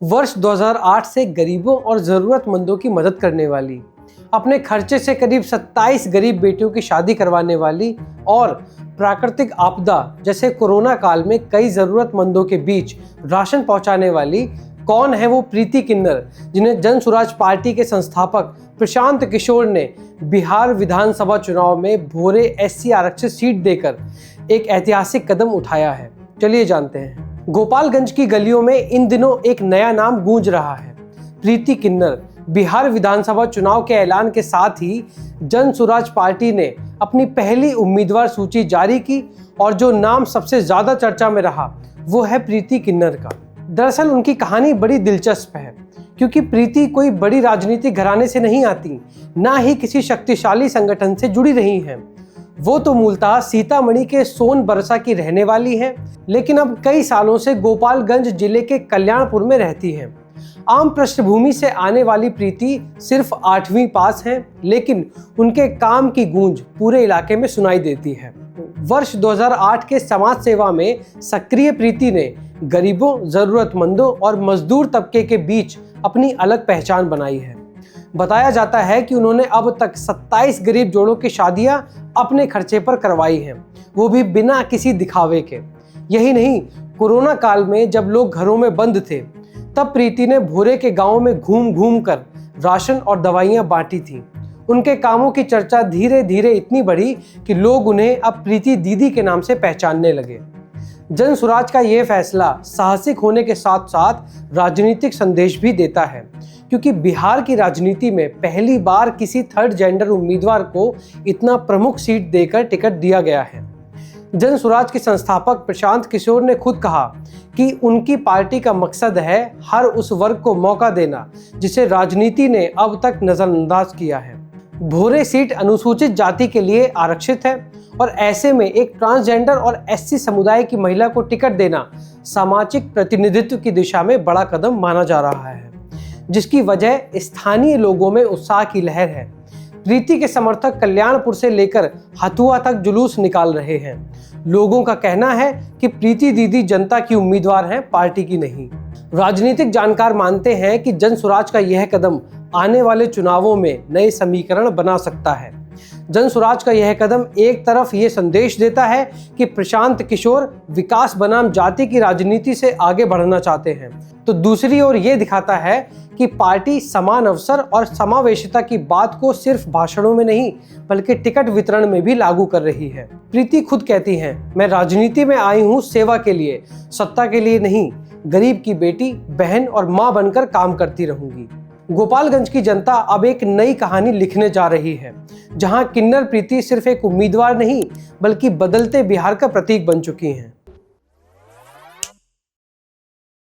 वर्ष 2008 से गरीबों और ज़रूरतमंदों की मदद करने वाली, अपने खर्चे से करीब 27 गरीब बेटियों की शादी करवाने वाली और प्राकृतिक आपदा जैसे कोरोना काल में कई ज़रूरतमंदों के बीच राशन पहुंचाने वाली कौन है वो प्रीति किन्नर, जिन्हें जन स्वराज पार्टी के संस्थापक प्रशांत किशोर ने बिहार विधानसभा चुनाव में भोरे एससी आरक्षित सीट देकर एक ऐतिहासिक कदम उठाया है। चलिए जानते हैं। गोपालगंज की गलियों में इन दिनों एक नया नाम गूंज रहा है, प्रीति किन्नर। बिहार विधानसभा चुनाव के ऐलान के साथ ही जन स्वराज पार्टी ने अपनी पहली उम्मीदवार सूची जारी की और जो नाम सबसे ज्यादा चर्चा में रहा वो है प्रीति किन्नर का। दरअसल उनकी कहानी बड़ी दिलचस्प है, क्योंकि प्रीति कोई बड़ी राजनीतिक घराने से नहीं आती, ना ही किसी शक्तिशाली संगठन से जुड़ी रही हैं। वो तो मूलतः सीतामढ़ी के सोनबरसा की रहने वाली हैं, लेकिन अब कई सालों से गोपालगंज जिले के कल्याणपुर में रहती हैं। आम पृष्ठभूमि से आने वाली प्रीति सिर्फ 8वीं पास हैं, लेकिन उनके काम की गूंज पूरे इलाके में सुनाई देती है। वर्ष 2008 के समाज सेवा में सक्रिय प्रीति ने गरीबों, जरूरतमंदों और मजदूर तबके के बीच अपनी अलग पहचान बनाई है। बताया जाता है कि उन्होंने अब तक 27 गरीब जोड़ों की शादियां अपने खर्चे पर करवाई हैं, वो भी बिना किसी दिखावे के। यही नहीं, कोरोना काल में जब लोग घरों में बंद थे, तब प्रीति ने भोरे के गांव में घूम घूम कर राशन और दवाइयां बांटी थी। उनके कामों की चर्चा धीरे धीरे इतनी बढ़ी कि लोग उन्हें अब प्रीति दीदी के नाम से पहचानने लगे। जन स्वराज का ये फैसला साहसिक होने के साथ साथ राजनीतिक संदेश भी देता है, क्योंकि बिहार की राजनीति में पहली बार किसी थर्ड जेंडर उम्मीदवार को इतना प्रमुख सीट देकर टिकट दिया गया है। जन स्वराज के संस्थापक प्रशांत किशोर ने खुद कहा कि उनकी पार्टी का मकसद है हर उस वर्ग को मौका देना जिसे राजनीति ने अब तक नजरअंदाज किया है। भोरे सीट अनुसूचित जाति के लिए आरक्षित है और ऐसे में एक ट्रांसजेंडर और एससी समुदाय की महिला को टिकट देना सामाजिक प्रतिनिधित्व की दिशा में बड़ा कदम माना जा रहा है, जिसकी वजह स्थानीय लोगों में उत्साह की लहर है। प्रीति के समर्थक कल्याणपुर से लेकर हथुआ तक जुलूस निकाल रहे हैं। लोगों का कहना है कि प्रीति दीदी जनता की उम्मीदवार हैं, पार्टी की नहीं। राजनीतिक जानकार मानते हैं कि जन स्वराज का यह कदम आने वाले चुनावों में नए समीकरण बना सकता है। जन स्वराज का यह कदम एक तरफ ये संदेश देता है कि प्रशांत किशोर विकास बनाम जाति की राजनीति से आगे बढ़ना चाहते हैं, तो दूसरी ओर ये दिखाता है कि पार्टी समान अवसर और समावेशिता की बात को सिर्फ भाषणों में नहीं बल्कि टिकट वितरण में भी लागू कर रही है। प्रीति खुद कहती हैं, मैं राजनीति में आई हूँ सेवा के लिए, सत्ता के लिए नहीं। गरीब की बेटी, बहन और माँ बनकर काम करती रहूंगी। गोपालगंज की जनता अब एक नई कहानी लिखने जा रही है, जहां किन्नर प्रीति सिर्फ एक उम्मीदवार नहीं बल्कि बदलते बिहार का प्रतीक बन चुकी हैं।